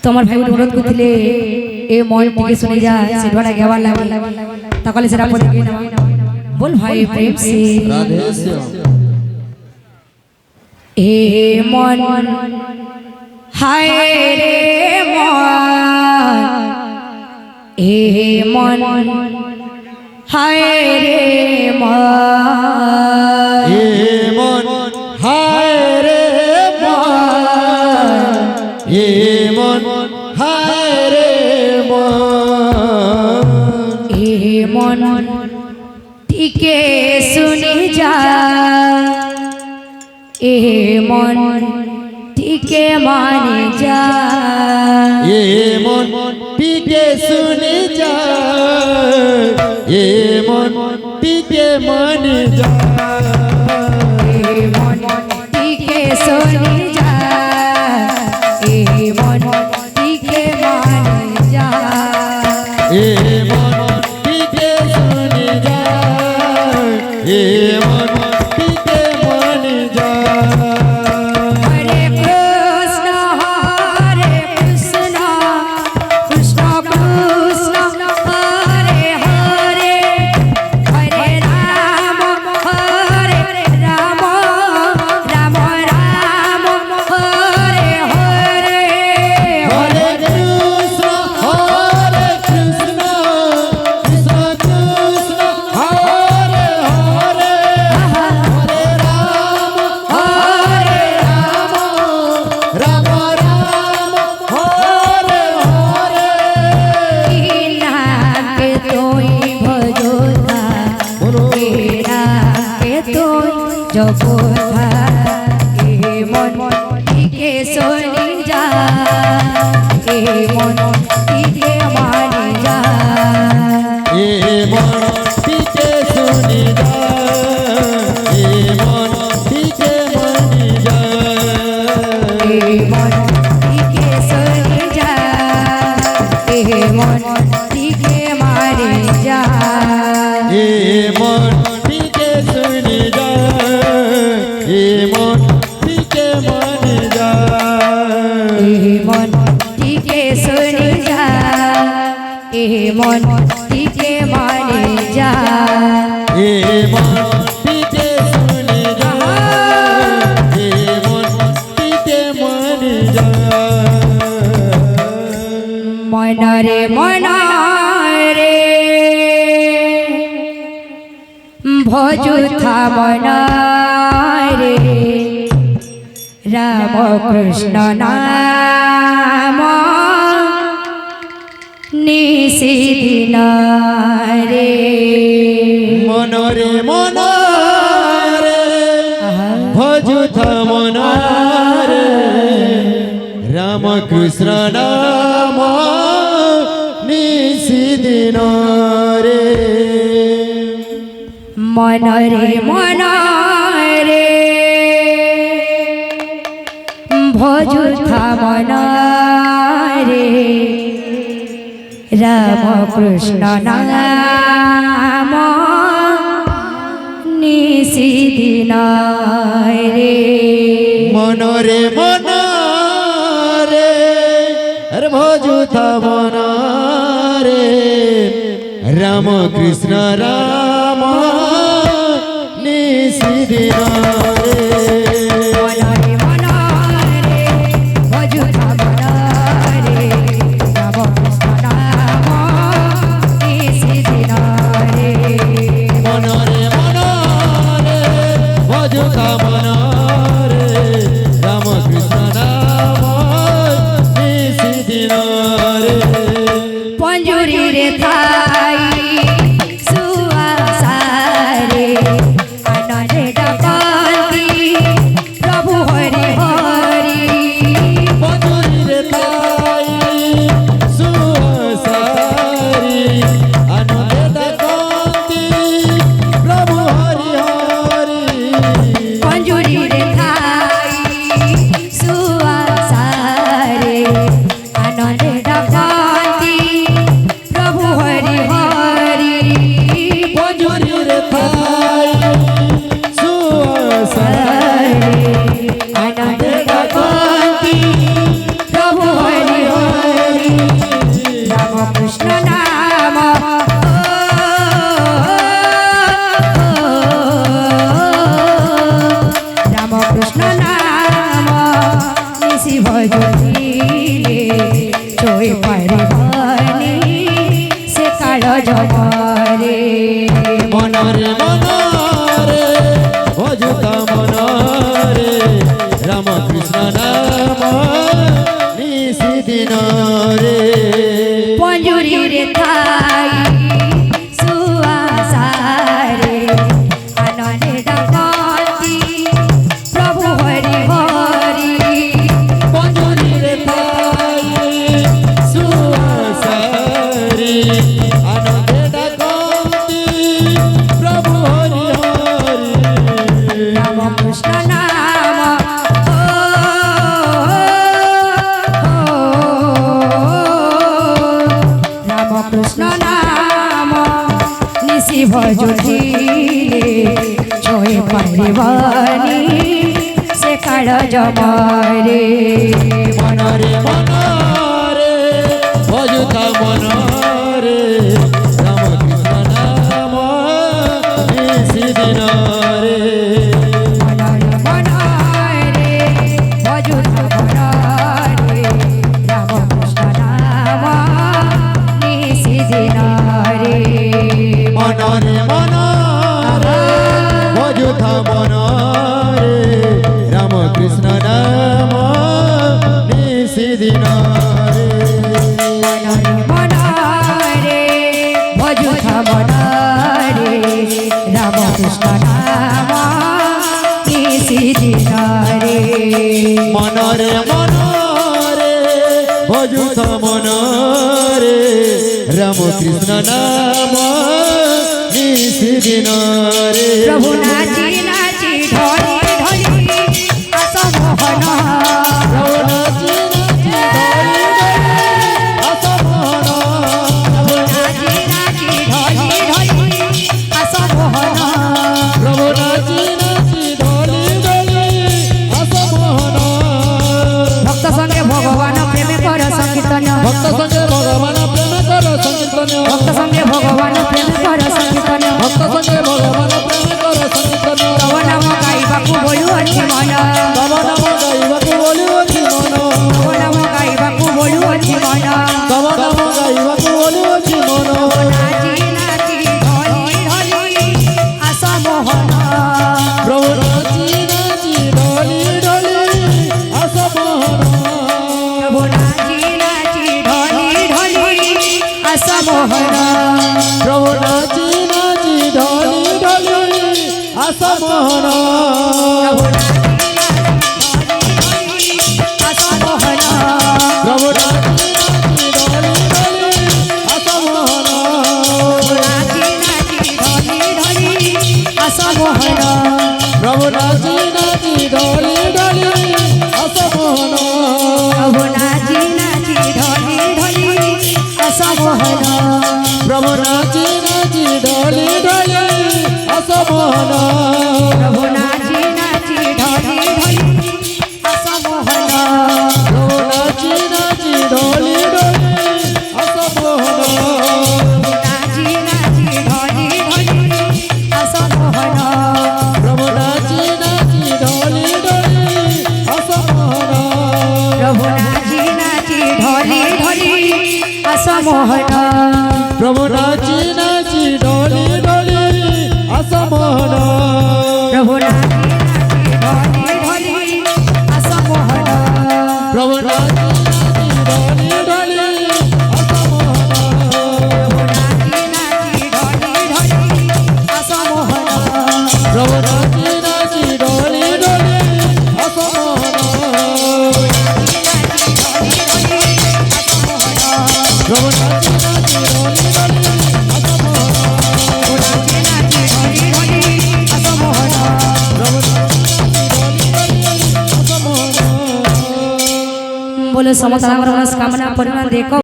তোমার ভাই অনুরোধ করছিলে এ মন থেকে শুনে যা সিলভাটা গেওয়ার লাগবে তাহলে সেটা পড়ে গিয়ে না बोल भाई प्रेम से राधे श्याम ए मन हाय रे मन ए मन हाय रे मन ए मन हाय रे मन ए मन हाय रे मन ए मन টিকে শুনে যা এ মন টিকে মানে যা ए मन टीके सुने जा ए मन टीके मन जा এ মন টিকে শুনে যা এ মন টিকে মানে যা ए मन टीके सुने जा ए मन टीके मन जा हरे कृष्ण कृष्ण कृष्ण हरे हरे हरे राम राम राम हरे हरे हरे कृष्ण हरे कृष्ण कृष्ण कृष्ण हरे हरे हरे राम राम राम हरे हरे के तोई भजोता तेरा के तोई जगोता ए मन टिके सोनी जा ए मन टिके माने जा ए मन टीके सुनी जा ए मन टीके मनी जा ए मन टिके सोनी जा ए मन टिके माने जा ए मन टीके सुनी जा ए मन टीके मनी जा ए मन टिके सुने जा ए मन टिके माने जा ए मन टीके सुनी जा ए मन टीके मनी जा मन रे भजुथा मन रे राम कृष्ण नाम निशिदिन रे मन रे भजुथ मन रे राम कृष्ण नाम निशिदिन रे मन रे भजुथा मन रे राम कृष्ण नाम निशिदिन रे मन रे अरे भजुथ मन रे राम कृष्ण राम निशिदिन रे मन रे भजुथा मन रे राम कृष्ण नाम निशिदिन रे मन रे भजुथ मन रे राम कृष्ण नाम निशिदिन रे पंजुरी रे थाई सुआसा रे आनंदे डकाती प्रभु हरि हरि पंजुरी रे ताई सुसारी आनंद कांति प्रभु हरि हरि पंजुरी रे थाई सुआसा रे आनंदे डकाती प्रभु हरि নিশি ভজনিলে ছয় পারিবানি সে কাল জমরে মনরে মনরে ভজুতা মনরে রাম কৃষ্ণ নাম নিশি দিন রে পঞ্জুরি রে থাই সুয়াসারে আনন্দে ডাকতি প্রভু হরি হরি পঞ্জুরি রে তাই সুয়াসারি আনন্দে ডাকতি প্রভু হরি হরি রাম কৃষ্ণ নাম রাম কৃষ্ণ নাম নিশি ভজনিলে ছয় পারিবানি সে কাল জমরে মনরে মনরে ভজুতা মনরে রাম কৃষ্ণ নাম নিশি দিন রে মনরে মনরে ভজুতা মনরে রাম কৃষ্ণ নাম নিশি দিনরে মনরে মনরে ভজুতা মনরে রাম কৃষ্ণ নাম নিশি দিন রে মনরে মনরে ভজুতা মনরে রাম কৃষ্ণ নাম নিশি দিনরে মনরে মনরে ভজুতা মনরে রাম কৃষ্ণ নাম নিশি দিন রে প্রভু নাচি নাচি ঢলি ঢলি আস মোহন প্রভু নাচি নাচি ধরি ধরি অসমহন প্রভু নাচি নাচি ঢলি ঢলি আস মোহন প্রভু নাচি নাচি ধরি ধরি অসমহন ভক্ত সঙ্গে ভগবান প্রেমে কর সংকীর্তন ভক্ত সঙ্গে ভগবান প্রেম কর সংকীর্তন ভক্ত সঙ্গে ভগবান প্রেমে কর সংকীর্তন ভক্ত সঙ্গে ভগবান প্রেম কর সংকীর্তন তব নাম গাইবাকু বলুଅଛି মন তব নাম গাইବାକୁ ବୋଲୁଅଛି ମନ তব নাম গাইবাকু বলুଅছি মন তব নাম গাইବାକୁ ବୋଲୁଅଛି ମନ নাচি নাচি ঢলি ঢলি আস মোহন প্রভু নাচি নাচি ঢলি ঢলি অসমহন প্রভু নাচি নাচি ঢলি ঢলি আস মোহন প্রভু নাচি নাচি ঢলি ঢলি অসমহন প্রভু আস মোহন প্রভু নাচি নাচি ঢলি ঢলি অসমহন প্রভু নাচি নাচি ঢলি ঢলি আস মোহন প্রভু নাচি নাচি ঢলি ঢলি অসমহন প্রভু নাচি নাচি ঢলি ঢলি আস মোহন প্রভু নাচি নাচি ঢলি ঢলি অসমহন প্রভু নাচি নাচি ঢলি ঢলি আস মোহন প্রভু নাচি নাচি ঢলি ঢলি অসমহন নাচি নাচি ঢলি ঢলি আস মোহন প্রভু নাচি নাচি ঢলি ঢলি অসমহন প্রভু নাচি নাচি ঢলি ঢলি আস মোহন প্রভু নাচি নাচি ঢলি ঢলি অসমহন প্রভু নাচি নাচি ঢলি ঢলি আস মোহন প্রভু নাচি নাচি ঢলি ঢলি অসমহন প্রভু নাচি নাচি ঢলি ঢলি আস মোহন প্রভু নাচি নাচি ঢলি ঢলি অসমহন প্রভু নাচি নাচি ঢলি ঢলি অসমহন প্রভু নাচি নাচি ঢলি ঢলি অসমহন बोलो समस्त मनोकामना पूर्ण देखो।